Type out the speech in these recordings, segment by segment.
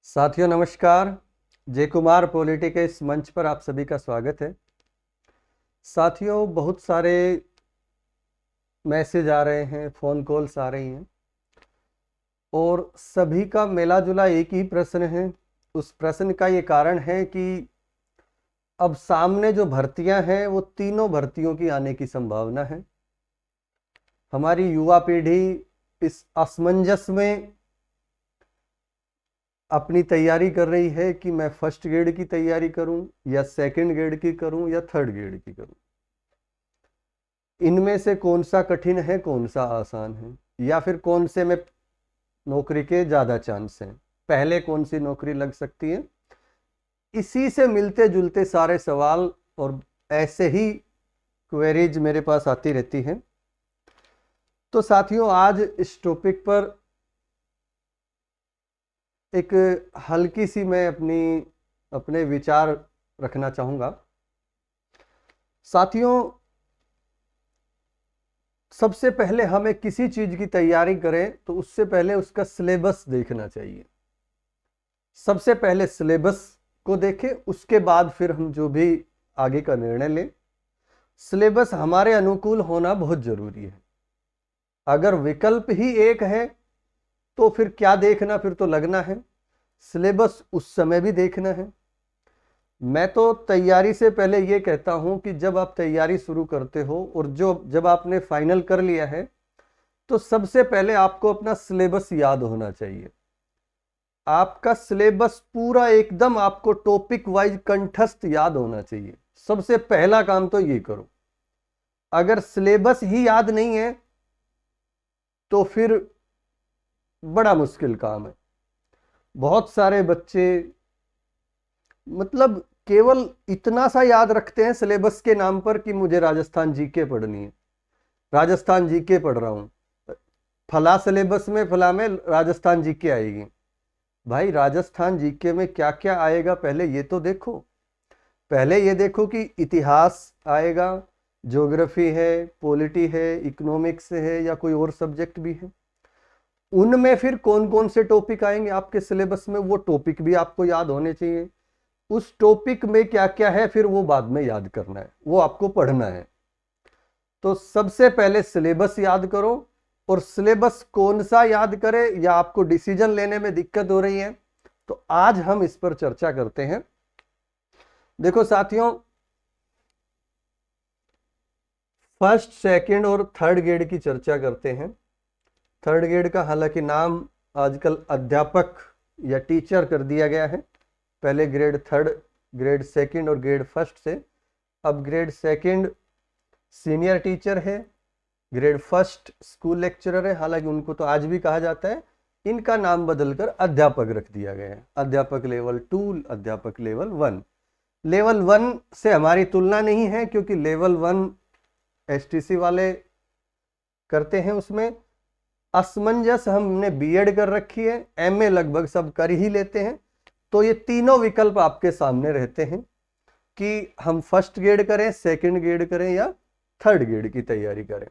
साथियों नमस्कार। जय कुमार पॉलिटी के इस मंच पर आप सभी का स्वागत है। साथियों, बहुत सारे मैसेज आ रहे हैं, फ़ोन कॉल्स आ रही हैं और सभी का मिला जुला एक ही प्रश्न है। उस प्रश्न का ये कारण है कि अब सामने जो भर्तियां हैं वो तीनों भर्तियों की आने की संभावना है। हमारी युवा पीढ़ी इस असमंजस में अपनी तैयारी कर रही है कि मैं फर्स्ट ग्रेड की तैयारी करूं या सेकंड ग्रेड की करूं या थर्ड ग्रेड की करूं। इनमें से कौन सा कठिन है, कौन सा आसान है, या फिर कौन से में नौकरी के ज़्यादा चांस हैं, पहले कौन सी नौकरी लग सकती है। इसी से मिलते जुलते सारे सवाल और ऐसे ही क्वेरीज मेरे पास आती रहती हैं। तो साथियों, आज इस टॉपिक पर एक हल्की सी मैं अपने विचार रखना चाहूँगा। साथियों, सबसे पहले हमें किसी चीज़ की तैयारी करें तो उससे पहले उसका सिलेबस देखना चाहिए। सबसे पहले सिलेबस को देखें, उसके बाद फिर हम जो भी आगे का निर्णय लें। सिलेबस हमारे अनुकूल होना बहुत ज़रूरी है। अगर विकल्प ही एक है तो फिर क्या देखना, फिर तो लगना है। सिलेबस उस समय भी देखना है। मैं तो तैयारी से पहले ये कहता हूं कि जब आप तैयारी शुरू करते हो और जब आपने फाइनल कर लिया है तो सबसे पहले आपको अपना सिलेबस याद होना चाहिए। आपका सिलेबस पूरा एकदम आपको टॉपिक वाइज कंठस्थ याद होना चाहिए। सबसे पहला काम तो ये करो। अगर सिलेबस ही याद नहीं है तो फिर बड़ा मुश्किल काम है। बहुत सारे बच्चे मतलब केवल इतना सा याद रखते हैं सिलेबस के नाम पर कि मुझे राजस्थान जीके पढ़नी है, राजस्थान जीके पढ़ रहा हूं, फला सिलेबस में फला में राजस्थान जीके आएगी। भाई, राजस्थान जीके में क्या क्या आएगा पहले ये तो देखो। पहले ये देखो कि इतिहास आएगा, ज्योग्राफी है, पॉलिटी है, इकोनॉमिक्स है या कोई और सब्जेक्ट भी है। उनमें फिर कौन कौन से टॉपिक आएंगे आपके सिलेबस में, वो टॉपिक भी आपको याद होने चाहिए। उस टॉपिक में क्या क्या है फिर वो बाद में याद करना है, वो आपको पढ़ना है। तो सबसे पहले सिलेबस याद करो। और सिलेबस कौन सा याद करे या आपको डिसीजन लेने में दिक्कत हो रही है तो आज हम इस पर चर्चा करते हैं। देखो साथियों, फर्स्ट, सेकंड और थर्ड ग्रेड की चर्चा करते हैं। थर्ड ग्रेड का हालांकि नाम आजकल अध्यापक या टीचर कर दिया गया है। पहले ग्रेड थर्ड, ग्रेड सेकंड और ग्रेड फर्स्ट से अब ग्रेड सेकंड सीनियर टीचर है, ग्रेड फर्स्ट स्कूल लेक्चरर है। हालांकि उनको तो आज भी कहा जाता है, इनका नाम बदलकर अध्यापक रख दिया गया है। अध्यापक लेवल 2, अध्यापक लेवल 1। लेवल 1 से हमारी तुलना नहीं है क्योंकि लेवल 1 एसटीसी वाले करते हैं। उसमें असमंजस, हमने बीएड कर रखी है, एमए लगभग सब कर ही लेते हैं। तो ये तीनों विकल्प आपके सामने रहते हैं कि हम फर्स्ट ग्रेड करें, सेकंड ग्रेड करें या थर्ड ग्रेड की तैयारी करें।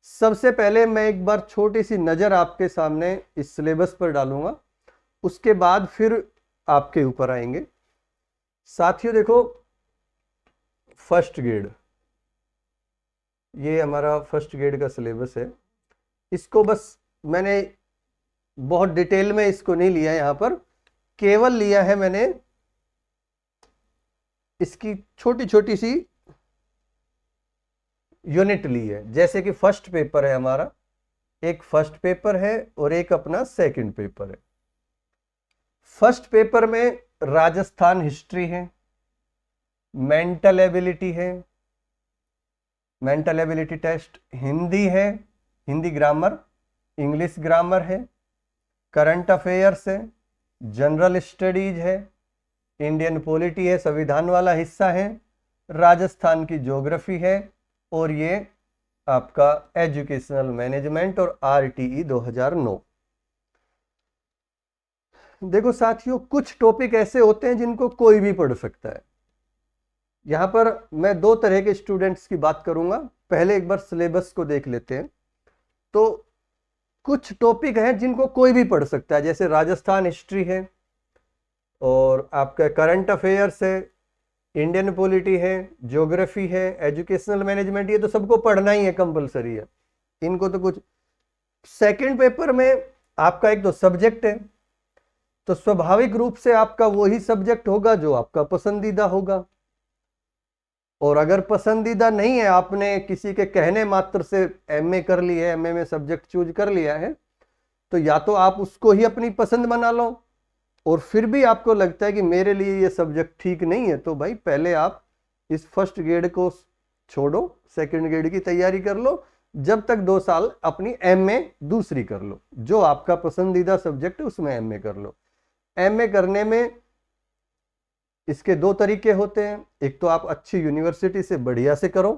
सबसे पहले मैं एक बार छोटी सी नज़र आपके सामने इस सिलेबस पर डालूंगा, उसके बाद फिर आपके ऊपर आएंगे। साथियों देखो, फर्स्ट ग्रेड, ये हमारा फर्स्ट ग्रेड का सिलेबस है। इसको बस मैंने बहुत डिटेल में इसको नहीं लिया, यहाँ पर केवल लिया है मैंने इसकी छोटी छोटी सी यूनिट ली है। जैसे कि फर्स्ट पेपर है हमारा, एक फर्स्ट पेपर है और एक अपना सेकंड पेपर है। फर्स्ट पेपर में राजस्थान हिस्ट्री है, मेंटल एबिलिटी है, मेंटल एबिलिटी टेस्ट, हिंदी है, हिंदी ग्रामर, इंग्लिश ग्रामर है, करंट अफेयर्स है, जनरल स्टडीज है, इंडियन पॉलिटी है, संविधान वाला हिस्सा है, राजस्थान की ज्योग्राफी है और ये आपका एजुकेशनल मैनेजमेंट और आरटीई 2009। देखो साथियों, कुछ टॉपिक ऐसे होते हैं जिनको कोई भी पढ़ सकता है। यहाँ पर मैं दो तरह के स्टूडेंट्स की बात करूंगा। पहले एक बार सिलेबस को देख लेते हैं। तो कुछ टॉपिक हैं जिनको कोई भी पढ़ सकता है, जैसे राजस्थान हिस्ट्री है, और आपका करंट अफेयर्स है, इंडियन पॉलिटी है, ज्योग्राफी है, एजुकेशनल मैनेजमेंट, ये तो सबको पढ़ना ही है, कंपलसरी है इनको तो कुछ। सेकंड पेपर में आपका एक तो सब्जेक्ट है, तो स्वाभाविक रूप से आपका वही सब्जेक्ट होगा जो आपका पसंदीदा होगा, और अगर पसंदीदा नहीं है, आपने किसी के कहने मात्र से एमए कर ली है, एमए में सब्जेक्ट चूज कर लिया है, तो या तो आप उसको ही अपनी पसंद बना लो, और फिर भी आपको लगता है कि मेरे लिए ये सब्जेक्ट ठीक नहीं है, तो भाई पहले आप इस फर्स्ट ग्रेड को छोड़ो, सेकंड ग्रेड की तैयारी कर लो, जब तक 2 साल अपनी एमए दूसरी कर लो, जो आपका पसंदीदा सब्जेक्ट है उसमें एमए कर लो। एमए करने में इसके 2 तरीके होते हैं, एक तो आप अच्छी यूनिवर्सिटी से बढ़िया से करो,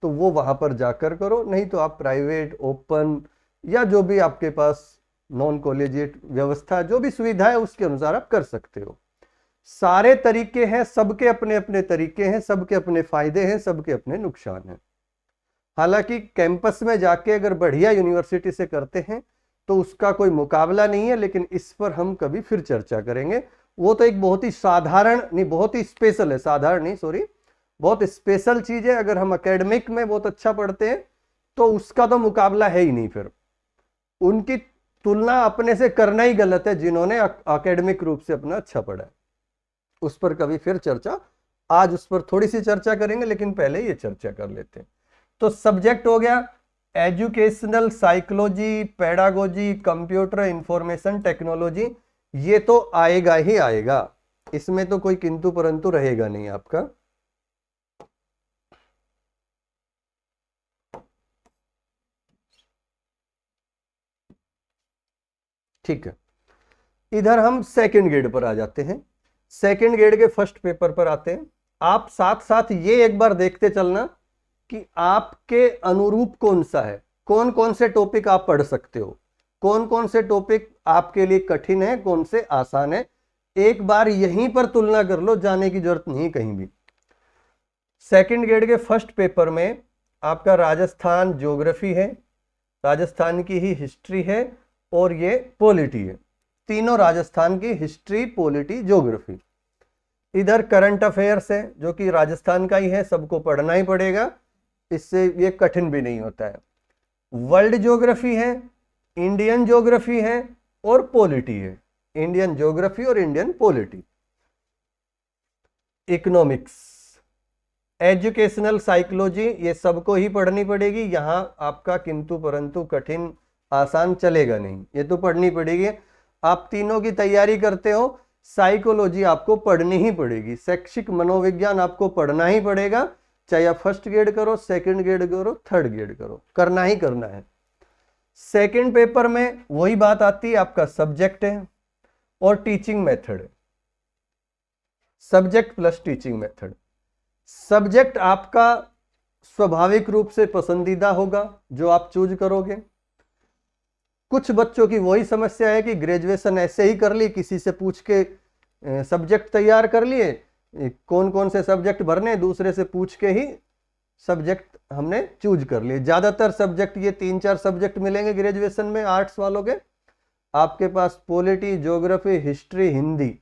तो वो वहां पर जाकर करो, नहीं तो आप प्राइवेट, ओपन या जो भी आपके पास नॉन कॉलेजिएट व्यवस्था, जो भी सुविधा है उसके अनुसार आप कर सकते हो। सारे तरीके हैं, सबके अपने अपने तरीके हैं, सबके अपने फायदे हैं, सबके अपने नुकसान हैं। हालांकि कैंपस में जाके अगर बढ़िया यूनिवर्सिटी से करते हैं तो उसका कोई मुकाबला नहीं है, लेकिन इस पर हम कभी फिर चर्चा करेंगे। वो तो एक बहुत ही साधारण नहीं, बहुत ही स्पेशल है, साधारण नहीं सॉरी, बहुत स्पेशल चीज है। अगर हम एकेडमिक में बहुत अच्छा पढ़ते हैं तो उसका तो मुकाबला है ही नहीं, फिर उनकी तुलना अपने से करना ही गलत है जिन्होंने एकेडमिक रूप से अपना अच्छा पढ़ा है। उस पर कभी फिर चर्चा, आज उस पर थोड़ी सी चर्चा करेंगे, लेकिन पहले ये चर्चा कर लेते हैं। तो सब्जेक्ट हो गया educational psychology, pedagogy, computer information technology, ये तो आएगा ही आएगा, इसमें तो कोई किंतु परंतु रहेगा नहीं आपका। ठीक है, इधर हम सेकंड ग्रेड पर आ जाते हैं। सेकंड ग्रेड के फर्स्ट पेपर पर आते हैं। आप साथ साथ ये एक बार देखते चलना कि आपके अनुरूप कौन सा है, कौन कौन से टॉपिक आप पढ़ सकते हो, कौन कौन से टॉपिक आपके लिए कठिन है, कौन से आसान है। एक बार यहीं पर तुलना कर लो, जाने की जरूरत नहीं कहीं भी। सेकंड ग्रेड के फर्स्ट पेपर में आपका राजस्थान ज्योग्राफी है, राजस्थान की ही हिस्ट्री है, और ये पॉलिटी है। तीनों राजस्थान की हिस्ट्री, पॉलिटी, ज्योग्राफी। इधर करंट अफेयर्स है जो कि राजस्थान का ही है, सबको पढ़ना ही पड़ेगा, इससे ये कठिन भी नहीं होता है। वर्ल्ड ज्योग्राफी है, इंडियन ज्योग्राफी है, और पॉलिटी है। इंडियन ज्योग्राफी और Indian polity. Economics, educational psychology, ये सबको ही पढ़नी पड़ेगी। यहां आपका किंतु परंतु कठिन आसान चलेगा नहीं, ये तो पढ़नी पड़ेगी। आप तीनों की तैयारी करते हो, साइकोलॉजी आपको पढ़नी ही पड़ेगी, शैक्षिक मनोविज्ञान आपको पढ़ना ही पड़ेगा, चाहे आप फर्स्ट ग्रेड करो, सेकंड ग्रेड करो, थर्ड ग्रेड करो, करना ही करना है। सेकंड पेपर में वही बात आती है, आपका सब्जेक्ट है और टीचिंग मेथड है। Subject plus teaching method. Subject आपका स्वाभाविक रूप से पसंदीदा होगा जो आप चूज करोगे। कुछ बच्चों की वही समस्या है कि ग्रेजुएशन ऐसे ही कर ली, किसी से पूछ के सब्जेक्ट तैयार कर लिए, कौन कौन से सब्जेक्ट भरने, दूसरे से पूछ के ही सब्जेक्ट हमने चूज कर लिए। ज्यादातर सब्जेक्ट ये 3-4 सब्जेक्ट मिलेंगे ग्रेजुएशन में आर्ट्स वालों के। आपके पास पॉलिटी, ज्योग्राफी, हिस्ट्री, हिंदी,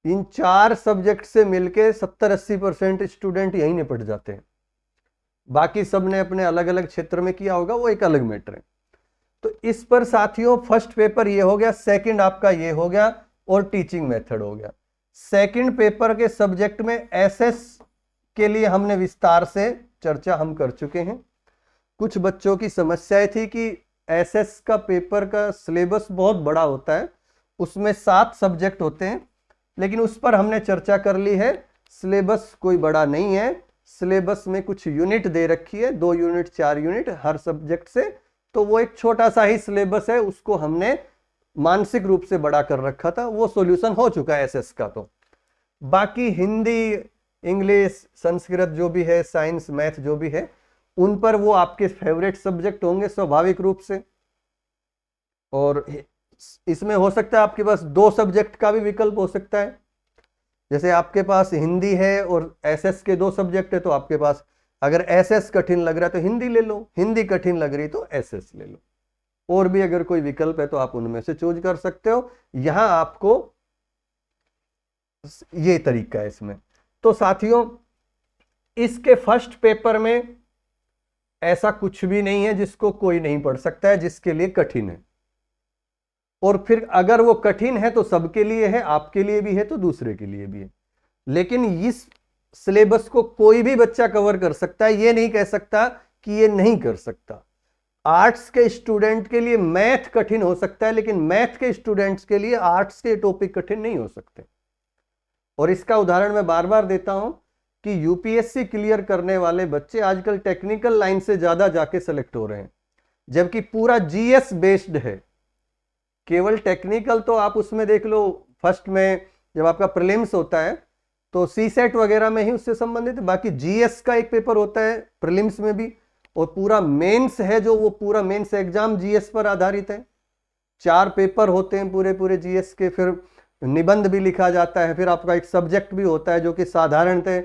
इन 4 सब्जेक्ट से मिलके 70-80% स्टूडेंट यहीं निपट जाते हैं। बाकी सबने अपने अलग अलग क्षेत्र में किया होगा, वो एक अलग मैटर है। तो इस पर साथियों फर्स्ट पेपर ये हो गया, सेकंड आपका ये हो गया, और टीचिंग मेथड हो गया। सेकंड पेपर के सब्जेक्ट में एसएस के लिए हमने विस्तार से चर्चा हम कर चुके हैं। कुछ बच्चों की समस्याएं थी कि एसएस का पेपर का सिलेबस बहुत बड़ा होता है, उसमें 7 सब्जेक्ट होते हैं, लेकिन उस पर हमने चर्चा कर ली है। सिलेबस कोई बड़ा नहीं है, सिलेबस में कुछ यूनिट दे रखी है, 2 यूनिट 4 यूनिट हर सब्जेक्ट से, तो वो एक छोटा सा ही सिलेबस है, उसको हमने मानसिक रूप से बड़ा कर रखा था, वो सॉल्यूशन हो चुका है एसएस का। तो बाकी हिंदी, इंग्लिश, संस्कृत जो भी है, साइंस, मैथ जो भी है, उन पर वो आपके फेवरेट सब्जेक्ट होंगे स्वाभाविक रूप से। और इसमें हो सकता है आपके पास 2 सब्जेक्ट का भी विकल्प हो सकता है, जैसे आपके पास हिंदी है और एसएस के 2 सब्जेक्ट है, तो आपके पास अगर एसएस कठिन लग रहा है तो हिंदी ले लो, हिंदी कठिन लग रही तो एसएस ले लो, और भी अगर कोई विकल्प है तो आप उनमें से चूज कर सकते हो। यहां आपको ये तरीका है इसमें। तो साथियों, इसके फर्स्ट पेपर में ऐसा कुछ भी नहीं है जिसको कोई नहीं पढ़ सकता है, जिसके लिए कठिन है। और फिर अगर वो कठिन है तो सबके लिए है, आपके लिए भी है तो दूसरे के लिए भी है। लेकिन इस सिलेबस को कोई भी बच्चा कवर कर सकता है, ये नहीं कह सकता कि ये नहीं कर सकता। आर्ट्स के स्टूडेंट के लिए मैथ कठिन हो सकता है, लेकिन मैथ के स्टूडेंट्स के लिए आर्ट्स के टॉपिक कठिन नहीं हो सकते। और इसका उदाहरण मैं बार बार देता हूं कि यूपीएससी क्लियर करने वाले बच्चे आजकल टेक्निकल लाइन से ज्यादा जाके सेलेक्ट हो रहे हैं, जबकि पूरा जीएस बेस्ड है। केवल टेक्निकल तो आप उसमें देख लो, फर्स्ट में जब आपका प्रीलिम्स होता है तो सीसेट वगैरह में ही उससे संबंधित, बाकी जीएस का एक पेपर होता है प्रीलिम्स में भी, और पूरा मेंस है जो वो पूरा मेंस एग्जाम जीएस पर आधारित है। 4 पेपर होते हैं पूरे पूरे जीएस के, फिर निबंध भी लिखा जाता है, फिर आपका एक सब्जेक्ट भी होता है जो कि साधारणतः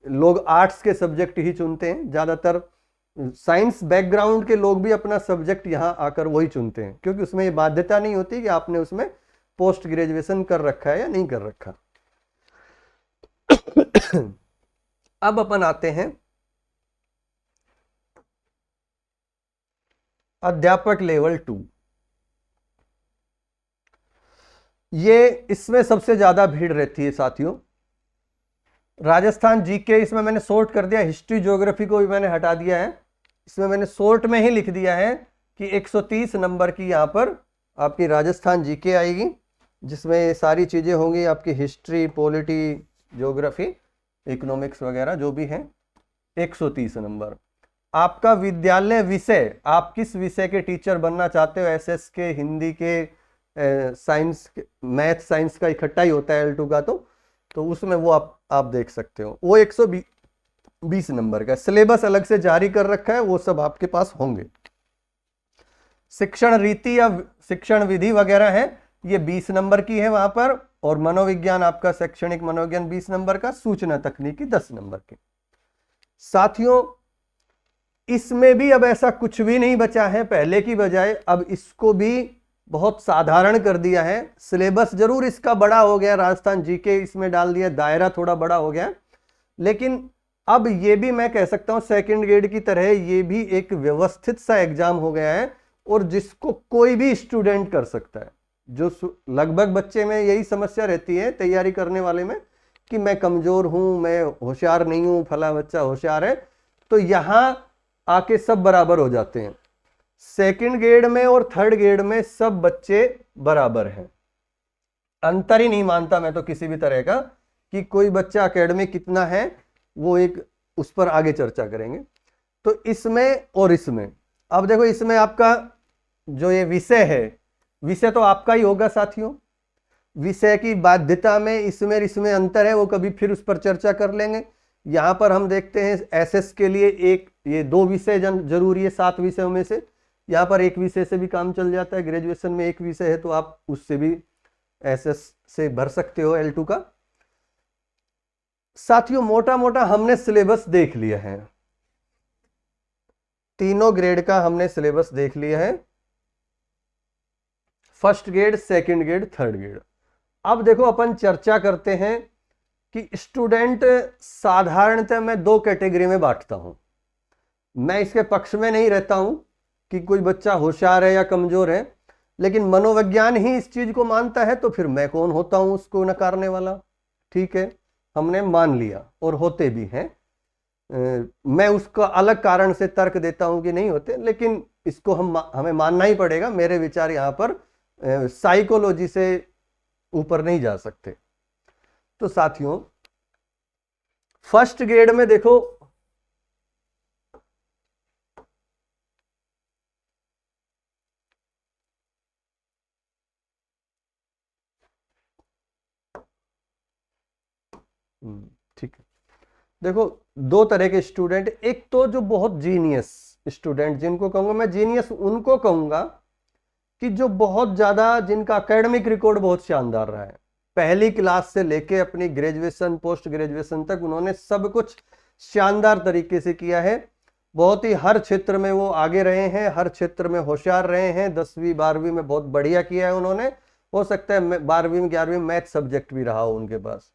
लोग आर्ट्स के सब्जेक्ट ही चुनते हैं। ज़्यादातर साइंस बैकग्राउंड के लोग भी अपना सब्जेक्ट यहाँ आकर वही चुनते हैं, क्योंकि उसमें ये बाध्यता नहीं होती कि आपने उसमें पोस्ट ग्रेजुएशन कर रखा है या नहीं कर रखा। अब अपन आते हैं अध्यापक लेवल 2। ये इसमें सबसे ज्यादा भीड़ रहती है साथियों। राजस्थान जीके इसमें मैंने सॉर्ट कर दिया, हिस्ट्री ज्योग्राफी को भी मैंने हटा दिया है। इसमें मैंने सॉर्ट में ही लिख दिया है कि 130 नंबर की यहाँ पर आपकी राजस्थान जीके आएगी, जिसमें ये सारी चीजें होंगी आपकी हिस्ट्री, पॉलिटी, ज्योग्राफी, इकोनॉमिक्स वगैरह जो भी है। 130 नंबर। आपका विद्यालय विषय, आप किस विषय के टीचर बनना चाहते हो, एसएस के, हिंदी के, साइंस, मैथ साइंस का इकट्ठा ही होता है L2 का, तो उसमें वो आप देख सकते हो। वो 120 नंबर का सिलेबस अलग से जारी कर रखा है, वो सब आपके पास होंगे। शिक्षण रीति या शिक्षण विधि वगैरह है, ये 20 नंबर की है वहां पर। और मनोविज्ञान आपका शैक्षणिक मनोविज्ञान 20 नंबर का, सूचना तकनीकी 10 नंबर के। साथियों, इसमें भी अब ऐसा कुछ भी नहीं बचा है, पहले की बजाय अब इसको भी बहुत साधारण कर दिया है। सिलेबस जरूर इसका बड़ा हो गया, राजस्थान जीके इसमें डाल दिया, दायरा थोड़ा बड़ा हो गया, लेकिन अब ये भी मैं कह सकता हूं सेकंड ग्रेड की तरह ये भी एक व्यवस्थित सा एग्जाम हो गया है, और जिसको कोई भी स्टूडेंट कर सकता है। जो लगभग बच्चे में यही समस्या रहती है तैयारी करने वाले में कि मैं कमजोर हूं, मैं होशियार नहीं हूं, फला बच्चा होशियार है, तो यहां आके सब बराबर हो जाते हैं। सेकंड ग्रेड में और थर्ड ग्रेड में सब बच्चे बराबर हैं, अंतर ही नहीं मानता मैं तो किसी भी तरह का कि कोई बच्चा एकेडमिक कितना है, वो एक उस पर आगे चर्चा करेंगे। तो इसमें और इसमें, अब देखो इसमें आपका जो ये विषय है, विषय तो आपका ही होगा साथियों। विषय की बाध्यता में इसमें अंतर है, वो कभी फिर उस पर चर्चा कर लेंगे। यहाँ पर हम देखते हैं एसएस के लिए ये 2 विषय जरूरी है 7 विषयों में से। यहाँ पर एक विषय से भी काम चल जाता है, ग्रेजुएशन में एक विषय है तो आप उससे भी एसएस से भर सकते हो L2 का। साथियों, मोटा मोटा हमने सिलेबस देख लिया है, तीनों ग्रेड का हमने सिलेबस देख लिया है, first grade, second grade, third grade. अब देखो अपन चर्चा करते हैं कि स्टूडेंट साधारणतः मैं 2 कैटेगरी में बांटता हूं। मैं इसके पक्ष में नहीं रहता हूं कि कोई बच्चा होशियार है या कमजोर है, लेकिन मनोविज्ञान ही इस चीज को मानता है तो फिर मैं कौन होता हूं उसको नकारने वाला। ठीक है, हमने मान लिया और होते भी हैं। मैं उसका अलग कारण से तर्क देता हूं कि नहीं होते, लेकिन इसको हमें मानना ही पड़ेगा। मेरे विचार यहाँ पर साइकोलॉजी से ऊपर नहीं जा सकते। तो साथियों, फर्स्ट ग्रेड में देखो ठीक है, देखो 2 तरह के स्टूडेंट, एक तो जो बहुत जीनियस स्टूडेंट, जिनको कहूंगा मैं जीनियस, उनको कहूंगा कि जो बहुत ज्यादा, जिनका एकेडमिक रिकॉर्ड बहुत शानदार रहा है, पहली क्लास से लेके अपनी ग्रेजुएशन, पोस्ट ग्रेजुएशन तक उन्होंने सब कुछ शानदार तरीके से किया है। बहुत ही हर क्षेत्र में वो आगे रहे हैं, हर क्षेत्र में होशियार रहे हैं, 10वीं 12वीं में बहुत बढ़िया किया है उन्होंने, हो सकता है 12वीं में 11वीं में मैथ सब्जेक्ट भी रहा हो उनके पास,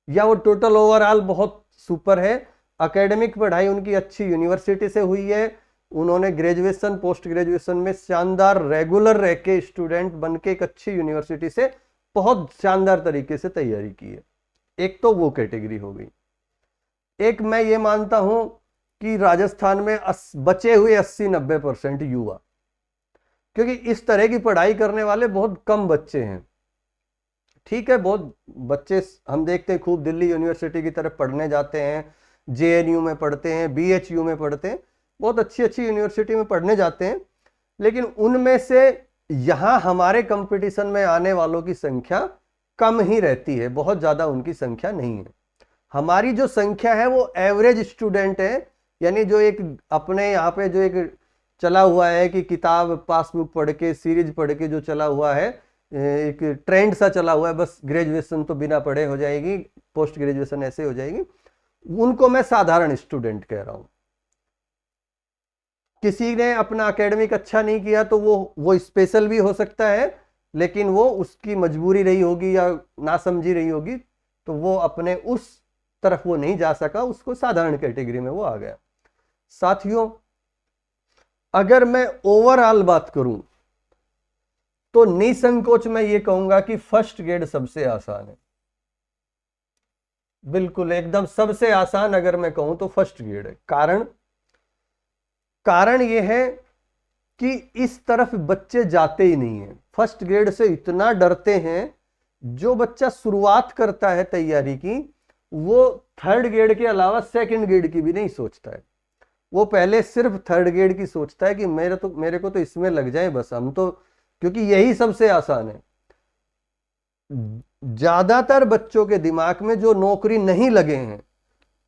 या वो टोटल ओवरऑल बहुत सुपर है, एकेडमिक पढ़ाई उनकी अच्छी यूनिवर्सिटी से हुई है, उन्होंने ग्रेजुएशन पोस्ट ग्रेजुएशन में शानदार रेगुलर रह के स्टूडेंट बन के एक अच्छी यूनिवर्सिटी से बहुत शानदार तरीके से तैयारी की है। एक तो वो कैटेगरी हो गई। एक मैं ये मानता हूं कि राजस्थान में बचे हुए 80-90% युवा, क्योंकि इस तरह की पढ़ाई करने वाले बहुत कम बच्चे हैं। ठीक है, बहुत बच्चे हम देखते हैं खूब दिल्ली यूनिवर्सिटी की तरफ पढ़ने जाते हैं, जेएनयू में पढ़ते हैं, बीएचयू में पढ़ते हैं, बहुत अच्छी अच्छी यूनिवर्सिटी में पढ़ने जाते हैं, लेकिन उनमें से यहाँ हमारे कंपटीशन में आने वालों की संख्या कम ही रहती है, बहुत ज़्यादा उनकी संख्या नहीं है। हमारी जो संख्या है वो एवरेज स्टूडेंट है, यानी जो एक अपने यहाँ पे जो एक चला हुआ है कि किताब पासबुक पढ़ के सीरीज पढ़ के जो चला हुआ है, एक ट्रेंड सा चला हुआ है, बस ग्रेजुएशन तो बिना पढ़े हो जाएगी, पोस्ट ग्रेजुएशन ऐसे हो जाएगी, उनको मैं साधारण स्टूडेंट कह रहा हूं। किसी ने अपना एकेडमिक अच्छा नहीं किया तो वो स्पेशल भी हो सकता है, लेकिन वो उसकी मजबूरी रही होगी या ना समझी रही होगी, तो वो अपने उस तरफ वो नहीं जा सका, उसको साधारण कैटेगरी में वो आ गया। साथियों, अगर मैं ओवरऑल बात करूं तो निसंकोच मैं ये कहूंगा कि फर्स्ट ग्रेड सबसे आसान है, बिल्कुल एकदम सबसे आसान अगर मैं कहूं तो फर्स्ट ग्रेड है। कारण ये है कि इस तरफ बच्चे जाते ही नहीं हैं, फर्स्ट ग्रेड से इतना डरते हैं। जो बच्चा शुरुआत करता है तैयारी की, वो थर्ड ग्रेड के अलावा सेकंड ग्रेड की भी नहीं सोचता है, वो पहले सिर्फ थर्ड ग्रेड की सोचता है कि मेरे को तो इसमें लग जाए बस, हम तो, क्योंकि यही सबसे आसान है। ज्यादातर बच्चों के दिमाग में जो नौकरी नहीं लगे हैं,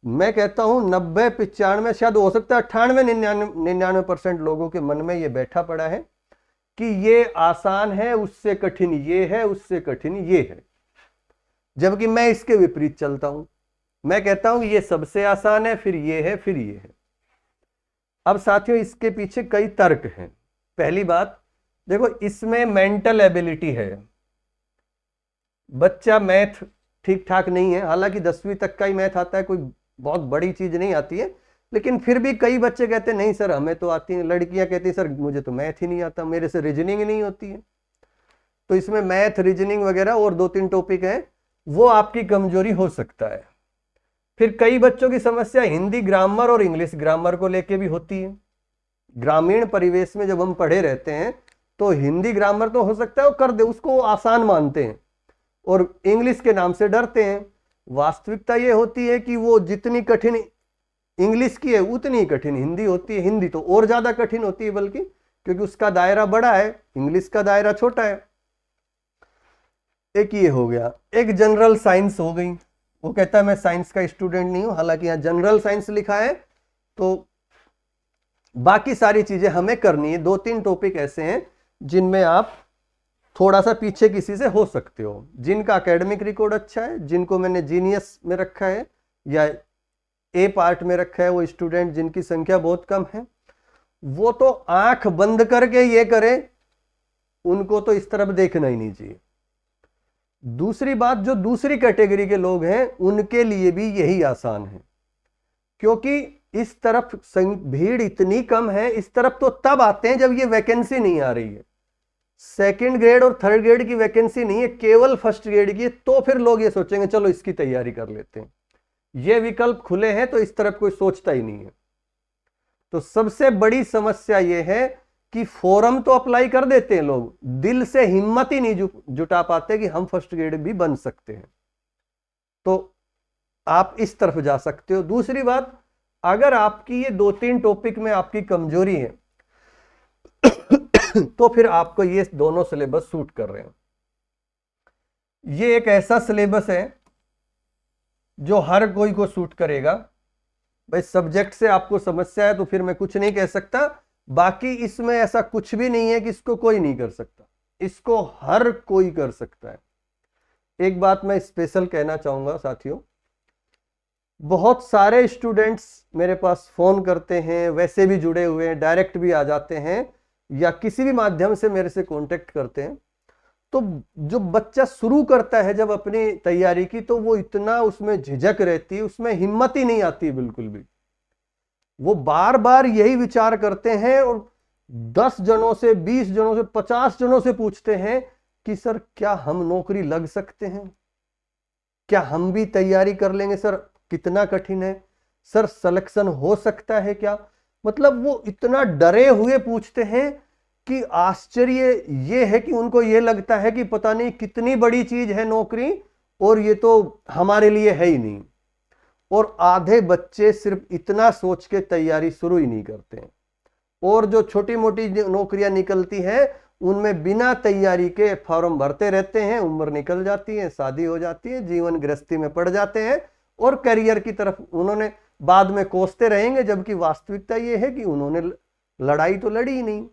मैं कहता हूं 90-95 शायद हो सकता है 98-99% लोगों के मन में ये बैठा पड़ा है कि ये आसान है, उससे कठिन ये है, उससे कठिन ये है, जबकि मैं इसके विपरीत चलता हूं। मैं कहता हूं ये सबसे आसान है, फिर ये है, फिर ये है। अब साथियों, इसके पीछे कई तर्क हैं। पहली बात देखो, इसमें मेंटल एबिलिटी है। बच्चा मैथ ठीक ठाक नहीं है, हालांकि 10वीं तक का ही मैथ आता है, कोई बहुत बड़ी चीज नहीं आती है, लेकिन फिर भी कई बच्चे कहते हैं नहीं सर हमें तो आती है, लड़कियां कहती है सर मुझे तो मैथ ही नहीं आता, मेरे से रीजनिंग ही नहीं होती है। तो इसमें मैथ, रीजनिंग वगैरह और 2-3 टॉपिक है, वो आपकी कमजोरी हो सकता है। फिर कई बच्चों की समस्या हिंदी ग्रामर और इंग्लिश ग्रामर को लेके भी होती है। ग्रामीण परिवेश में जब हम पढ़े रहते हैं तो हिंदी ग्रामर तो हो सकता है वो कर दे, उसको आसान मानते हैं और इंग्लिश के नाम से डरते हैं। वास्तविकता ये होती है कि वो जितनी कठिन इंग्लिश की है उतनी कठिन हिंदी होती है, हिंदी तो और ज्यादा कठिन होती है, बल्कि क्योंकि उसका दायरा बड़ा है, इंग्लिश का दायरा छोटा है। एक ये हो गया। एक जनरल साइंस हो गई, वो कहता है मैं साइंस का स्टूडेंट नहीं हूं, हालांकि यहाँ जनरल साइंस लिखा है, तो बाकी सारी चीजें हमें करनी है। 2-3 टॉपिक ऐसे हैं जिनमें आप थोड़ा सा पीछे किसी से हो सकते हो, जिनका एकेडमिक रिकॉर्ड अच्छा है, जिनको मैंने जीनियस में रखा है या ए पार्ट में रखा है, वो स्टूडेंट जिनकी संख्या बहुत कम है, वो तो आंख बंद करके ये करे, उनको तो इस तरफ देखना ही नहीं चाहिए। दूसरी बात, जो दूसरी कैटेगरी के लोग हैं उनके लिए भी यही आसान है, क्योंकि इस तरफ भीड़ इतनी कम है। इस तरफ तो तब आते हैं जब ये वैकेंसी नहीं आ रही है, सेकंड ग्रेड और थर्ड ग्रेड की वैकेंसी नहीं है, केवल फर्स्ट ग्रेड की है, तो फिर लोग ये सोचेंगे चलो इसकी तैयारी कर लेते हैं। ये विकल्प खुले हैं तो इस तरफ कोई सोचता ही नहीं है। तो सबसे बड़ी समस्या ये है कि फॉर्म तो अप्लाई कर देते हैं लोग, दिल से हिम्मत ही नहीं जुटा पाते कि हम फर्स्ट ग्रेड भी बन सकते हैं। तो आप इस तरफ जा सकते हो। दूसरी बात, अगर आपकी ये 2-3 टॉपिक में आपकी कमजोरी है तो फिर आपको ये दोनों सिलेबस सूट कर रहे हैं। ये एक ऐसा सिलेबस है जो हर कोई को सूट करेगा। भाई सब्जेक्ट से आपको समस्या है तो फिर मैं कुछ नहीं कह सकता, बाकी इसमें ऐसा कुछ भी नहीं है कि इसको कोई नहीं कर सकता, इसको हर कोई कर सकता है। एक बात मैं स्पेशल कहना चाहूंगा साथियों, बहुत सारे स्टूडेंट्स मेरे पास फोन करते हैं, वैसे भी जुड़े हुए हैं, डायरेक्ट भी आ जाते हैं या किसी भी माध्यम से मेरे से कांटेक्ट करते हैं, तो जो बच्चा शुरू करता है जब अपनी तैयारी की, तो वो इतना उसमें झिझक रहती है, उसमें हिम्मत ही नहीं आती बिल्कुल भी। वो बार बार यही विचार करते हैं और 10 जनों से, 20 जनों से, 50 जनों से पूछते हैं कि सर क्या हम नौकरी लग सकते हैं, क्या हम भी तैयारी कर लेंगे सर, कितना कठिन है सर, सिलेक्शन हो सकता है क्या। मतलब वो इतना डरे हुए पूछते हैं कि आश्चर्य ये है कि उनको ये लगता है कि पता नहीं कितनी बड़ी चीज है नौकरी, और ये तो हमारे लिए है ही नहीं। और आधे बच्चे सिर्फ इतना सोच के तैयारी शुरू ही नहीं करते हैं, और जो छोटी मोटी नौकरियां निकलती हैं उनमें बिना तैयारी के फॉर्म भरते रहते हैं, उम्र निकल जाती है, शादी हो जाती है, जीवन गृहस्थी में पड़ जाते हैं, और करियर की तरफ उन्होंने बाद में कोसते रहेंगे, जबकि वास्तविकता ये है कि उन्होंने लड़ाई तो लड़ी ही नहीं।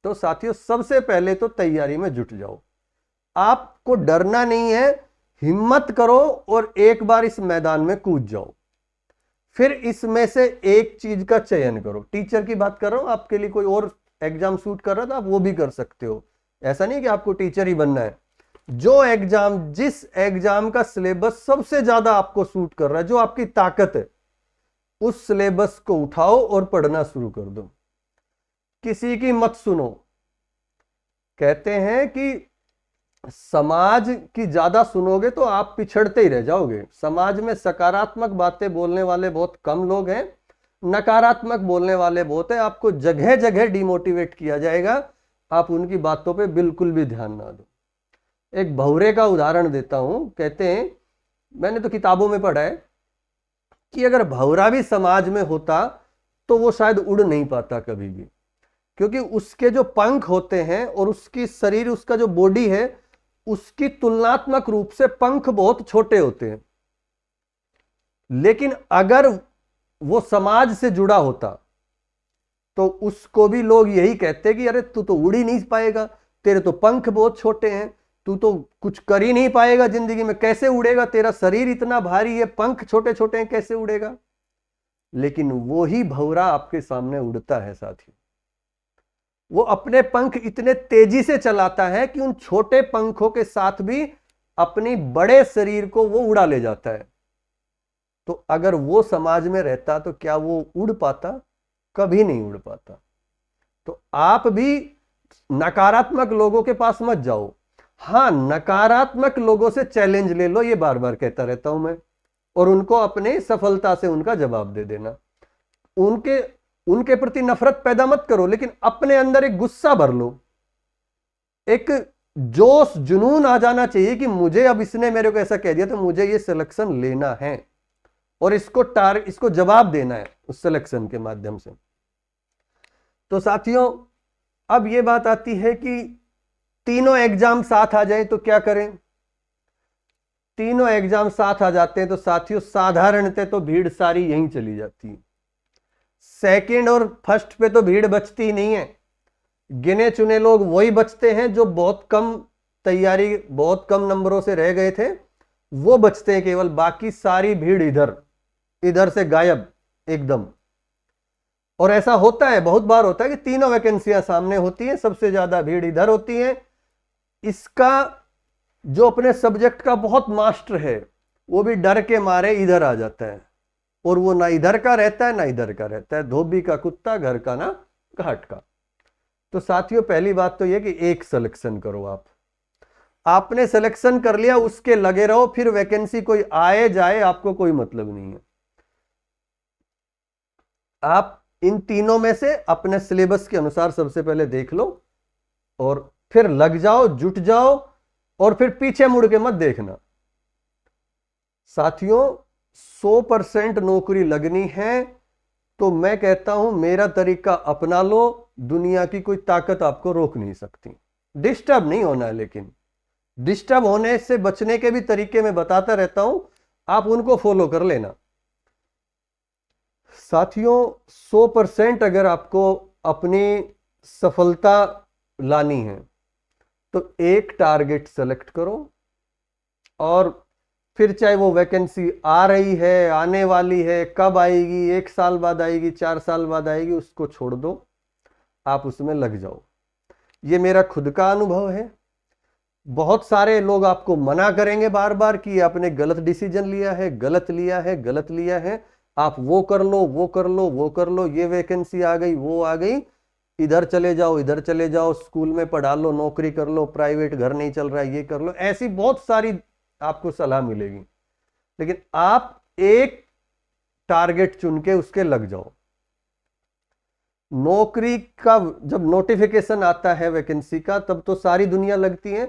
तो साथियों, सबसे पहले तो तैयारी में जुट जाओ, आपको डरना नहीं है, हिम्मत करो और एक बार इस मैदान में कूद जाओ। फिर इसमें से एक चीज का चयन करो। टीचर की बात कर रहा हूं, आपके लिए कोई और एग्जाम सूट कर रहा था, आप वो भी कर सकते हो, ऐसा नहीं कि आपको टीचर ही बनना है। जो एग्जाम, जिस एग्जाम का सिलेबस सबसे ज्यादा आपको सूट कर रहा है, जो आपकी ताकत है, उस सिलेबस को उठाओ और पढ़ना शुरू कर दो। किसी की मत सुनो। कहते हैं कि समाज की ज्यादा सुनोगे तो आप पिछड़ते ही रह जाओगे। समाज में सकारात्मक बातें बोलने वाले बहुत कम लोग हैं, नकारात्मक बोलने वाले बहुत है। आपको जगह जगह डिमोटिवेट किया जाएगा, आप उनकी बातों पे बिल्कुल भी ध्यान ना दो। एक भौरे का उदाहरण देता हूं। कहते हैं, मैंने तो किताबों में पढ़ा है कि अगर भौरा भी समाज में होता तो वो शायद उड़ नहीं पाता कभी भी, क्योंकि उसके जो पंख होते हैं और उसकी शरीर, उसका जो बॉडी है, उसकी तुलनात्मक रूप से पंख बहुत छोटे होते हैं। लेकिन अगर वो समाज से जुड़ा होता तो उसको भी लोग यही कहते कि अरे तू तो उड़ ही नहीं पाएगा, तेरे तो पंख बहुत छोटे हैं, तू तो कुछ कर ही नहीं पाएगा जिंदगी में, कैसे उड़ेगा, तेरा शरीर इतना भारी है, पंख छोटे छोटे हैं, कैसे उड़ेगा। लेकिन वो ही भौरा आपके सामने उड़ता है साथियों। वो अपने पंख इतने तेजी से चलाता है कि उन छोटे पंखों के साथ भी अपनी बड़े शरीर को वो उड़ा ले जाता है। तो अगर वो समाज में रहता तो क्या वो उड़ पाता? कभी नहीं उड़ पाता। तो आप भी नकारात्मक लोगों के पास मत जाओ। हाँ, नकारात्मक लोगों से चैलेंज ले लो, ये बार बार कहता रहता हूं मैं, और उनको अपने सफलता से उनका जवाब दे देना। उनके प्रति नफरत पैदा मत करो, लेकिन अपने अंदर एक गुस्सा भर लो, एक जोश जुनून आ जाना चाहिए कि मुझे अब इसने मेरे को ऐसा कह दिया तो मुझे ये सिलेक्शन लेना है, और इसको जवाब देना है उस सिलेक्शन के माध्यम से। तो साथियों, अब ये बात आती है कि तीनों एग्जाम साथ आ जाए तो क्या करें। तीनों एग्जाम साथ आ जाते हैं तो साथियों, साधारणतः तो भीड़ सारी यहीं चली जाती है। सेकंड और फर्स्ट पे तो भीड़ बचती ही नहीं है। गिने चुने लोग वही बचते हैं जो बहुत कम तैयारी, बहुत कम नंबरों से रह गए थे, वो बचते हैं केवल। बाकी सारी भीड़ इधर से गायब एकदम। और ऐसा होता है, बहुत बार होता है कि तीनों वैकेंसियां सामने होती हैं, सबसे ज्यादा भीड़ इधर होती है। इसका जो अपने सब्जेक्ट का बहुत मास्टर है वो भी डर के मारे इधर आ जाता है, और वो ना इधर का रहता है ना इधर का रहता है। धोबी का कुत्ता घर का ना घाट का। तो साथियों, पहली बात तो ये कि एक सिलेक्शन करो। आपने सिलेक्शन कर लिया, उसके लगे रहो, फिर वैकेंसी कोई आए जाए आपको कोई मतलब नहीं है। आप इन तीनों में से अपने सिलेबस के अनुसार सबसे पहले देख लो, और फिर लग जाओ, जुट जाओ, और फिर पीछे मुड़ के मत देखना। साथियों, 100% नौकरी लगनी है तो मैं कहता हूं मेरा तरीका अपना लो, दुनिया की कोई ताकत आपको रोक नहीं सकती। डिस्टर्ब नहीं होना है, लेकिन डिस्टर्ब होने से बचने के भी तरीके मैं बताता रहता हूं, आप उनको फॉलो कर लेना। साथियों, 100% अगर आपको अपनी सफलता लानी है तो एक टारगेट सेलेक्ट करो, और फिर चाहे वो वैकेंसी आ रही है, आने वाली है, कब आएगी, 1 साल बाद आएगी, 4 साल बाद आएगी, उसको छोड़ दो, आप उसमें लग जाओ। ये मेरा खुद का अनुभव है। बहुत सारे लोग आपको मना करेंगे बार बार कि आपने गलत डिसीजन लिया है, गलत लिया है, गलत लिया है, आप वो कर लो, वो कर लो, वो कर लो, ये वैकेंसी आ गई, वो आ गई, इधर चले जाओ, इधर चले जाओ, स्कूल में पढ़ा लो, नौकरी कर लो, प्राइवेट घर नहीं चल रहा है, ये कर लो। ऐसी बहुत सारी आपको सलाह मिलेगी, लेकिन आप एक टारगेट चुन के उसके लग जाओ। नौकरी का जब नोटिफिकेशन आता है वैकेंसी का, तब तो सारी दुनिया लगती है।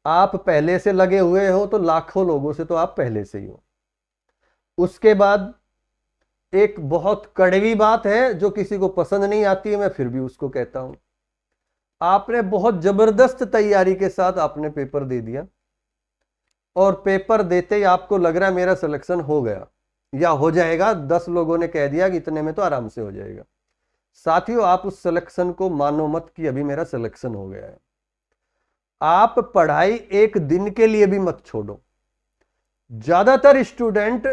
आप पहले से लगे हुए हो तो लाखों लोगों से तो आप पहले से ही हो। उसके बाद एक बहुत कड़वी बात है जो किसी को पसंद नहीं आती है, मैं फिर भी उसको कहता हूं। आपने बहुत जबरदस्त तैयारी के साथ आपने पेपर दे दिया, और पेपर देते ही आपको लग रहा है मेरा सिलेक्शन हो गया या हो जाएगा, 10 लोगों ने कह दिया कि इतने में तो आराम से हो जाएगा। साथियों, आप उस सिलेक्शन को मानो मत कि अभी मेरा सिलेक्शन हो गया है। आप पढ़ाई एक दिन के लिए भी मत छोड़ो। ज्यादातर स्टूडेंट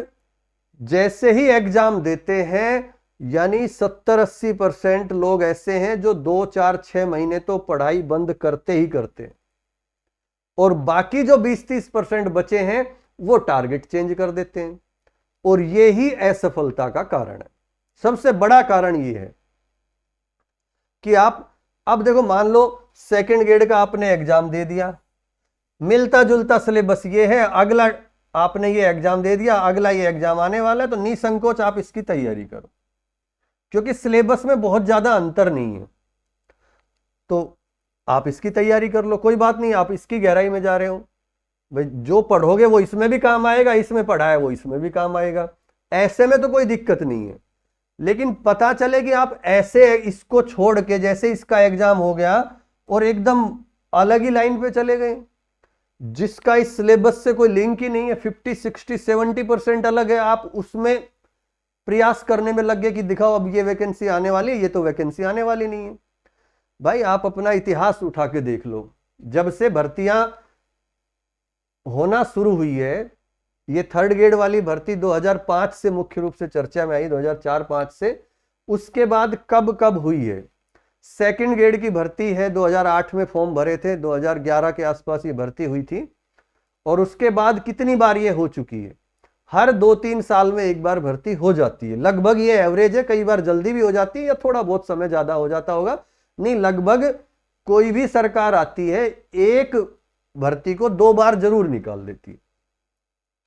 जैसे ही एग्जाम देते हैं, यानी 70-80% लोग ऐसे हैं जो 2-4-6 महीने तो पढ़ाई बंद करते ही करते हैं, और बाकी जो 20-30% बचे हैं वो टारगेट चेंज कर देते हैं, और ये ही असफलता का कारण है। सबसे बड़ा कारण ये है कि आप अब देखो, मान लो सेकंड ग्रेड का आपने एग्जाम दे दिया, मिलता जुलता सिलेबस ये है, अगला आपने ये एग्जाम दे दिया, अगला ये एग्जाम आने वाला है, तो निसंकोच आप इसकी तैयारी करो, क्योंकि सिलेबस में बहुत ज्यादा अंतर नहीं है। तो आप इसकी तैयारी कर लो, कोई बात नहीं, आप इसकी गहराई में जा रहे हो भाई, जो पढ़ोगे वो इसमें भी काम आएगा, इसमें पढ़ा है वो इसमें भी काम आएगा, ऐसे में तो कोई दिक्कत नहीं है। लेकिन पता चले कि आप ऐसे इसको छोड़ के, जैसे इसका एग्जाम हो गया और एकदम अलग ही लाइन पे चले गए, जिसका इस सिलेबस से कोई लिंक ही नहीं है, 50, 60, 70% अलग है, आप उसमें प्रयास करने में लग गए कि दिखाओ अब ये वैकेंसी आने वाली है, ये तो वैकेंसी आने वाली नहीं है। भाई, आप अपना इतिहास उठा के देख लो, जब से भर्तियां होना शुरू हुई है, ये थर्ड ग्रेड वाली भर्ती 2005 से मुख्य रूप से चर्चा में आई, 2004-5 से। उसके बाद कब कब हुई है? सेकंड ग्रेड की भर्ती है, 2008 में फॉर्म भरे थे, 2011 के आसपास ये भर्ती हुई थी, और उसके बाद कितनी बार ये हो चुकी है? हर 2-3 साल में एक बार भर्ती हो जाती है, लगभग ये एवरेज है। कई बार जल्दी भी हो जाती है या थोड़ा बहुत समय ज्यादा हो जाता होगा, नहीं, लगभग कोई भी सरकार आती है एक भर्ती को 2 बार जरूर निकाल देती है,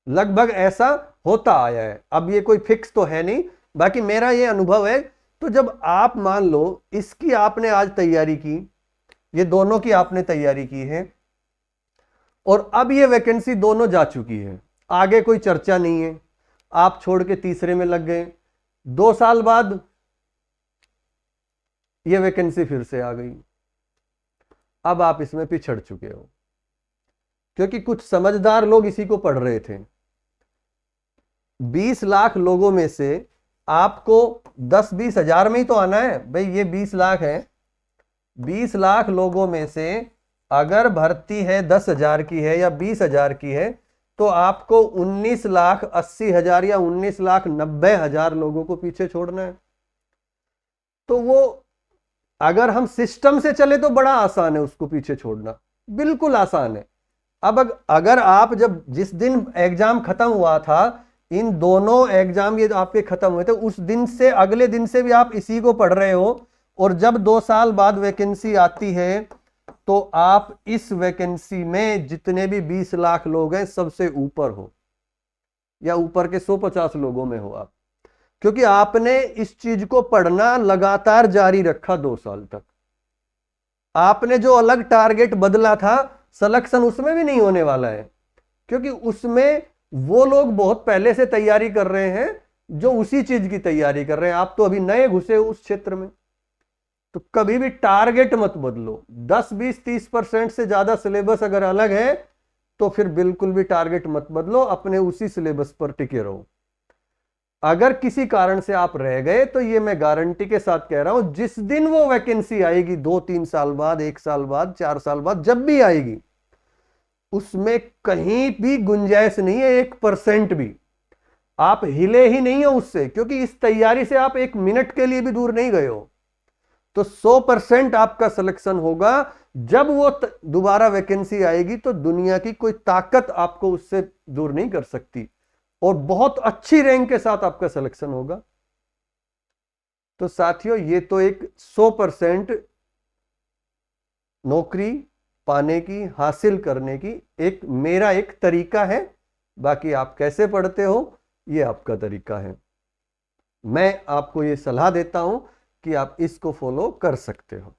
लगभग ऐसा होता आया है। अब ये कोई फिक्स तो है नहीं, बाकी मेरा ये अनुभव है। तो जब आप मान लो इसकी आपने आज तैयारी की, ये दोनों की आपने तैयारी की है, और अब ये वैकेंसी दोनों जा चुकी है, आगे कोई चर्चा नहीं है, आप छोड़ के तीसरे में लग गए, 2 साल बाद ये वैकेंसी फिर से आ गई, अब आप इसमें पिछड़ चुके हो, क्योंकि कुछ समझदार लोग इसी को पढ़ रहे थे। 20 लाख लोगों में से आपको 10-20 हजार में ही तो आना है भाई, ये 20 लाख है, 20 लाख लोगों में से अगर भर्ती है 10,000 की है या 20,000 की है, तो आपको 19,80,000 या 19,90,000 लोगों को पीछे छोड़ना है। तो वो अगर हम सिस्टम से चले तो बड़ा आसान है उसको पीछे छोड़ना, बिल्कुल आसान है। अब अगर आप जब जिस दिन एग्जाम खत्म हुआ था, इन दोनों एग्जाम ये आपके खत्म हुए थे, उस दिन से अगले दिन से भी आप इसी को पढ़ रहे हो, और जब 2 साल बाद वैकेंसी आती है तो आप इस वैकेंसी में जितने भी 20 लाख लोग हैं सबसे ऊपर हो, या ऊपर के 150 लोगों में हो आप, क्योंकि आपने इस चीज को पढ़ना लगातार जारी रखा 2 साल तक। आपने जो अलग टारगेट बदला था, सिलेक्शन उसमें भी नहीं होने वाला है, क्योंकि उसमें वो लोग बहुत पहले से तैयारी कर रहे हैं जो उसी चीज की तैयारी कर रहे हैं, आप तो अभी नए घुसे हो उस क्षेत्र में। तो कभी भी टारगेट मत बदलो। 10, 20, 30% से ज्यादा सिलेबस अगर अलग है तो फिर बिल्कुल भी टारगेट मत बदलो, अपने उसी सिलेबस पर टिके रहो। अगर किसी कारण से आप रह गए तो ये मैं गारंटी के साथ कह रहा हूं, जिस दिन वो वैकेंसी आएगी 2-3 साल बाद, 1 साल बाद, 4 साल बाद, जब भी आएगी, उसमें कहीं भी गुंजाइश नहीं है 1% भी। आप हिले ही नहीं हो उससे, क्योंकि इस तैयारी से आप 1 मिनट के लिए भी दूर नहीं गए हो। तो 100% आपका सिलेक्शन होगा। जब वो दोबारा वैकेंसी आएगी तो दुनिया की कोई ताकत आपको उससे दूर नहीं कर सकती, और बहुत अच्छी रैंक के साथ आपका सिलेक्शन होगा। तो साथियों, ये तो एक 100% नौकरी पाने की, हासिल करने की एक मेरा एक तरीका है। बाकी आप कैसे पढ़ते हो ये आपका तरीका है। मैं आपको ये सलाह देता हूं कि आप इसको फॉलो कर सकते हो।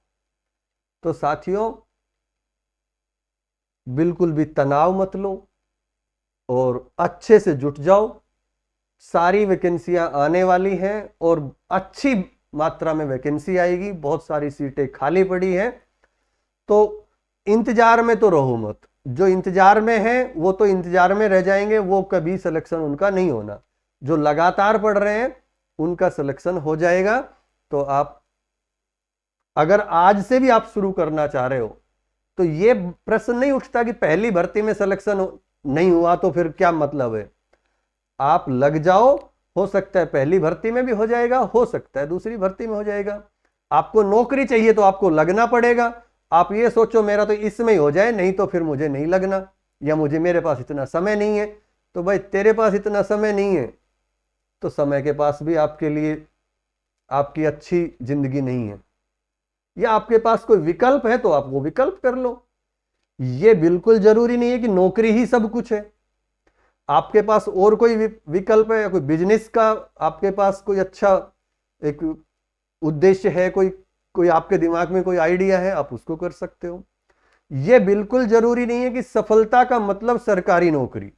तो साथियों, बिल्कुल भी तनाव मत लो और अच्छे से जुट जाओ। सारी वैकेंसियां आने वाली हैं और अच्छी मात्रा में वैकेंसी आएगी, बहुत सारी सीटें खाली पड़ी हैं। तो इंतजार में तो रहो मत। जो इंतजार में है वो तो इंतजार में रह जाएंगे, वो कभी सिलेक्शन उनका नहीं होना। जो लगातार पढ़ रहे हैं उनका सिलेक्शन हो जाएगा। तो आप अगर आज से भी आप शुरू करना चाह रहे हो तो ये प्रश्न नहीं उठता कि पहली भर्ती में सिलेक्शन नहीं हुआ तो फिर क्या मतलब है। आप लग जाओ, हो सकता है पहली भर्ती में भी हो जाएगा, हो सकता है दूसरी भर्ती में हो जाएगा। आपको नौकरी चाहिए तो आपको लगना पड़ेगा। आप ये सोचो मेरा तो इसमें ही हो जाए, नहीं तो फिर मुझे नहीं लगना, या मेरे पास इतना समय नहीं है। तो भाई तेरे पास इतना समय नहीं है तो समय के पास भी आपके लिए आपकी अच्छी जिंदगी नहीं है, या आपके पास कोई विकल्प है तो आप वो विकल्प कर लो। ये बिल्कुल जरूरी नहीं है कि नौकरी ही सब कुछ है। आपके पास और कोई विकल्प है, या कोई बिजनेस का आपके पास कोई अच्छा एक उद्देश्य है, कोई आपके दिमाग में कोई आइडिया है, आप उसको कर सकते हो। यह बिल्कुल जरूरी नहीं है कि सफलता का मतलब सरकारी नौकरी।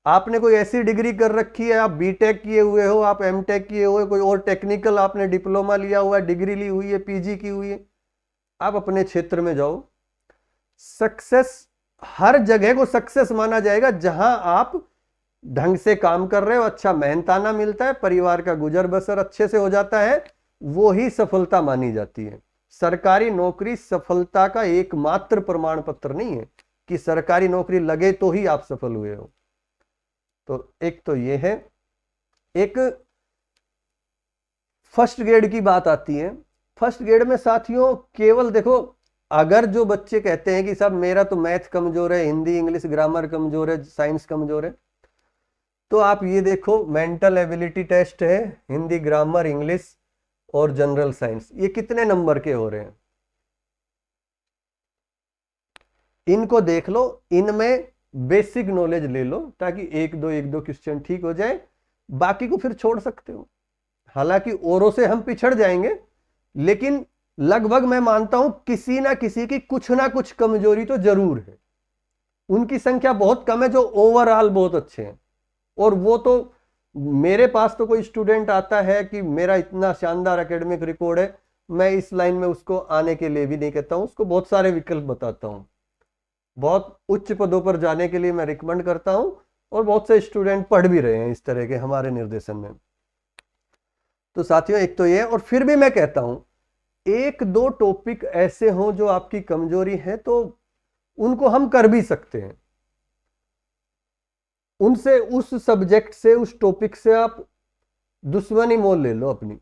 आपने कोई ऐसी डिग्री कर रखी है, आप बीटेक किए हुए हो, आप एमटेक किए हुए, कोई और टेक्निकल आपने डिप्लोमा लिया हुआ है, डिग्री ली हुई है, पीजी की हुई है, आप अपने क्षेत्र में जाओ। सक्सेस हर जगह को सक्सेस माना जाएगा जहां आप ढंग से काम कर रहे हो, अच्छा मेहनताना मिलता है, परिवार का गुजर बसर अच्छे से हो जाता है, वो ही सफलता मानी जाती है। सरकारी नौकरी सफलता का एकमात्र प्रमाण पत्र नहीं है कि सरकारी नौकरी लगे तो ही आप सफल हुए हो। तो एक तो ये है। एक फर्स्ट ग्रेड की बात आती है। फर्स्ट ग्रेड में साथियों केवल देखो, अगर जो बच्चे कहते हैं कि साहब मेरा तो मैथ कमजोर है, हिंदी इंग्लिश ग्रामर कमजोर है, साइंस कमजोर है, तो आप ये देखो मेंटल एबिलिटी टेस्ट है, हिंदी ग्रामर इंग्लिश और जनरल साइंस, ये कितने नंबर के हो रहे हैं इनको देख लो। इनमें बेसिक नॉलेज ले लो ताकि एक दो क्वेश्चन ठीक हो जाए, बाकी को फिर छोड़ सकते हो। हालांकि औरों से हम पिछड़ जाएंगे, लेकिन लगभग मैं मानता हूं किसी ना किसी की कुछ ना कुछ कमजोरी तो जरूर है। उनकी संख्या बहुत कम है जो ओवरऑल बहुत अच्छे हैं। और वो तो मेरे पास तो कोई स्टूडेंट आता है कि मेरा इतना शानदार एकेडमिक रिकॉर्ड है, मैं इस लाइन में उसको आने के लिए भी नहीं कहता हूं, उसको बहुत सारे विकल्प बताता हूं। बहुत उच्च पदों पर जाने के लिए मैं रिकमेंड करता हूं, और बहुत से स्टूडेंट पढ़ भी रहे हैं इस तरह के हमारे निर्देशन में। तो साथियों एक तो ये, और फिर भी मैं कहता हूं एक दो टॉपिक ऐसे हों जो आपकी कमजोरी है तो उनको हम कर भी सकते हैं। उनसे, उस सब्जेक्ट से, उस टॉपिक से आप दुश्मनी मोल ले लो अपनी।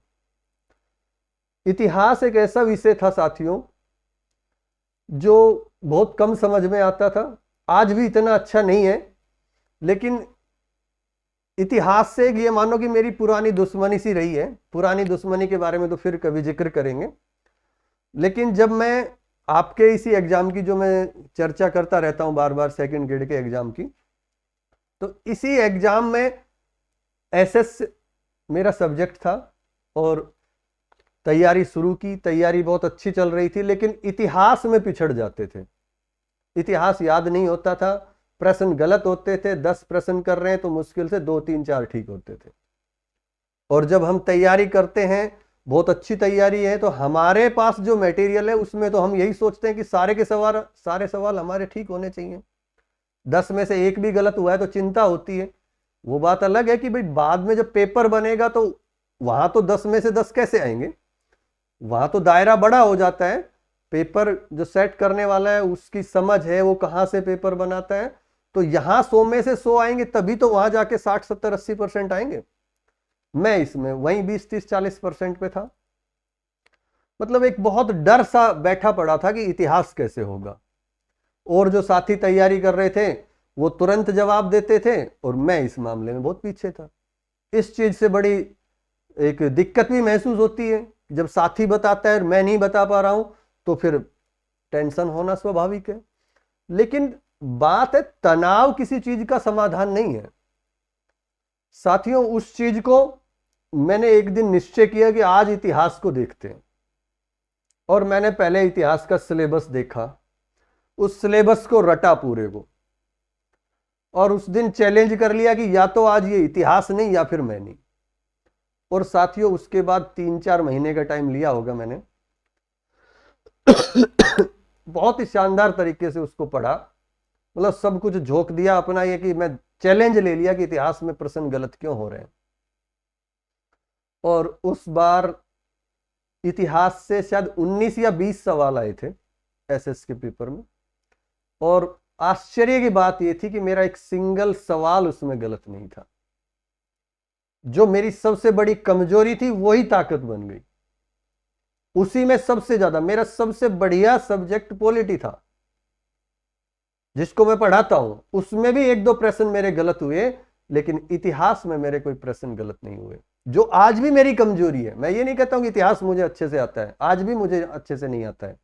इतिहास एक ऐसा विषय था साथियों जो बहुत कम समझ में आता था, आज भी इतना अच्छा नहीं है, लेकिन इतिहास से ये मानो कि मेरी पुरानी दुश्मनी सी रही है। पुरानी दुश्मनी के बारे में तो फिर कभी जिक्र करेंगे। लेकिन जब मैं आपके इसी एग्जाम की जो मैं चर्चा करता रहता हूं बार बार, सेकंड ग्रेड के एग्जाम की, तो इसी एग्जाम में एसएस मेरा सब्जेक्ट था और तैयारी शुरू की, तैयारी बहुत अच्छी चल रही थी, लेकिन इतिहास में पिछड़ जाते थे। इतिहास याद नहीं होता था, प्रश्न गलत होते थे, 10 प्रश्न कर रहे हैं तो मुश्किल से 2 3 4 ठीक होते थे। और जब हम तैयारी करते हैं, बहुत अच्छी तैयारी है, तो हमारे पास जो मटेरियल है उसमें तो हम यही सोचते हैं कि सारे सवाल हमारे ठीक होने चाहिए। 10 में से एक भी गलत हुआ है तो चिंता होती है। वो बात अलग है कि भाई बाद में जब पेपर बनेगा तो वहां तो 10 में से 10 कैसे आएंगे, वहां तो दायरा बड़ा हो जाता है। पेपर जो सेट करने वाला है उसकी समझ है, वो कहां से पेपर बनाता है, तो यहां 100 में से 100 आएंगे तभी तो वहां जाके 60 70 80% आएंगे। मैं इसमें वहीं 20 30 40% पे था। मतलब एक बहुत डर सा बैठा पड़ा था कि इतिहास कैसे होगा। और जो साथी तैयारी कर रहे थे वो तुरंत जवाब देते थे और मैं इस मामले में बहुत पीछे था। इस चीज से बड़ी एक दिक्कत भी महसूस होती है, जब साथी बताता है और मैं नहीं बता पा रहा हूं तो फिर टेंशन होना स्वाभाविक है। लेकिन बात है, तनाव किसी चीज का समाधान नहीं है साथियों। उस चीज को मैंने एक दिन निश्चय किया कि आज इतिहास को देखते हैं, और मैंने पहले इतिहास का सिलेबस देखा, उस सिलेबस को रटा पूरे को, और उस दिन चैलेंज कर लिया कि या तो आज ये इतिहास नहीं या फिर मैं नहीं। और साथियों उसके बाद 3-4 महीने का टाइम लिया होगा मैंने बहुत ही शानदार तरीके से उसको पढ़ा, मतलब सब कुछ झोंक दिया अपना, ये कि मैं चैलेंज ले लिया कि इतिहास में प्रश्न गलत क्यों हो रहे हैं। और उस बार इतिहास से शायद 19 या 20 सवाल आए थे एसएस के पेपर में, और आश्चर्य की बात यह थी कि मेरा एक सिंगल सवाल उसमें गलत नहीं था। जो मेरी सबसे बड़ी कमजोरी थी वही ताकत बन गई। उसी में सबसे ज्यादा, मेरा सबसे बढ़िया सब्जेक्ट पॉलिटी था जिसको मैं पढ़ाता हूं, उसमें भी 1-2 प्रश्न मेरे गलत हुए, लेकिन इतिहास में मेरे कोई प्रश्न गलत नहीं हुए, जो आज भी मेरी कमजोरी है। मैं ये नहीं कहता हूं कि इतिहास मुझे अच्छे से आता है, आज भी मुझे अच्छे से नहीं आता है।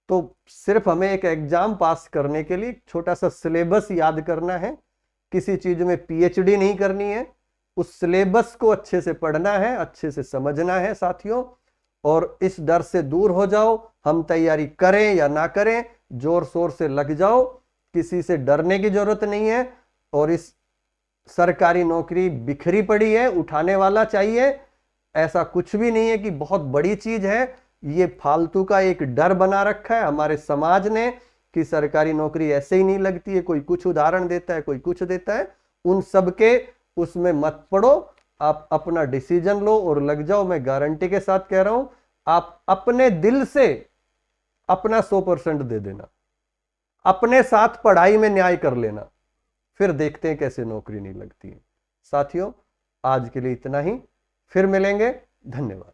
तो सिर्फ हमें एक एग्जाम पास करने के लिए छोटा सा सिलेबस याद करना है, किसी चीज में पीएचडी नहीं करनी है, उस सिलेबस को अच्छे से पढ़ना है, अच्छे से समझना है साथियों, और इस डर से दूर हो जाओ। हम तैयारी करें या ना करें, जोर शोर से लग जाओ, किसी से डरने की जरूरत नहीं है। और इस सरकारी नौकरी बिखरी पड़ी है, उठाने वाला चाहिए, ऐसा कुछ भी नहीं है कि बहुत बड़ी चीज है। ये फालतू का एक डर बना रखा है हमारे समाज ने कि सरकारी नौकरी ऐसे ही नहीं लगती है, कोई कुछ उदाहरण देता है, कोई कुछ देता है। उन सब के उसमें मत पड़ो, आप अपना डिसीजन लो और लग जाओ। मैं गारंटी के साथ कह रहा हूं, आप अपने दिल से अपना 100% दे देना, अपने साथ पढ़ाई में न्याय कर लेना, फिर देखते हैं कैसे नौकरी नहीं लगती है। साथियों आज के लिए इतना ही, फिर मिलेंगे, धन्यवाद।